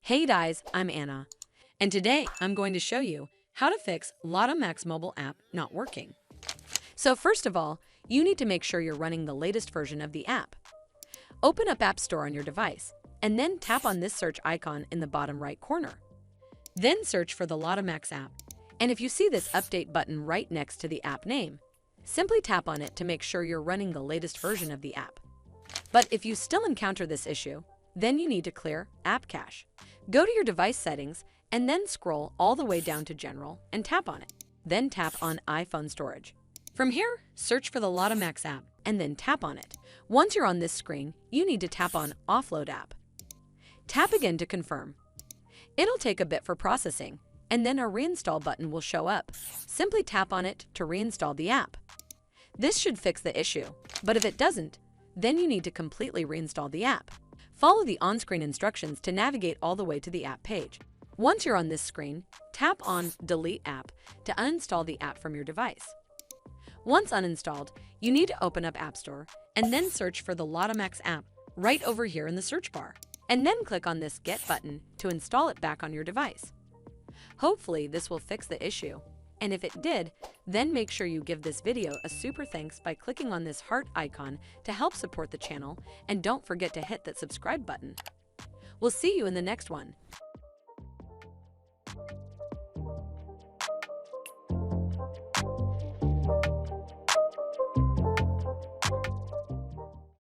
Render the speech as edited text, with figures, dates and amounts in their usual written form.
Hey guys, I'm Anna, and today I'm going to show you how to fix Lotto Max mobile app not working. So first of all, you need to make sure you're running the latest version of the app. Open up App Store on your device, and then tap on this search icon in the bottom right corner. Then search for the Lotto Max app, and if you see this update button right next to the app name, simply tap on it to make sure you're running the latest version of the app. But if you still encounter this issue, then you need to clear App Cache. Go to your device settings and then scroll all the way down to General and tap on it. Then tap on iPhone Storage. From here, search for the Lotto Max app and then tap on it. Once you're on this screen, you need to tap on Offload App. Tap again to confirm. It'll take a bit for processing, and then a Reinstall button will show up. Simply tap on it to reinstall the app. This should fix the issue, but if it doesn't, then you need to completely reinstall the app. Follow the on-screen instructions to navigate all the way to the app page. Once you're on this screen, tap on Delete App to uninstall the app from your device. Once uninstalled, you need to open up App Store and then search for the Lotto Max app right over here in the search bar, and then click on this Get button to install it back on your device. Hopefully, this will fix the issue. And if it did, then make sure you give this video a super thanks by clicking on this heart icon to help support the channel, and don't forget to hit that subscribe button. We'll see you in the next one.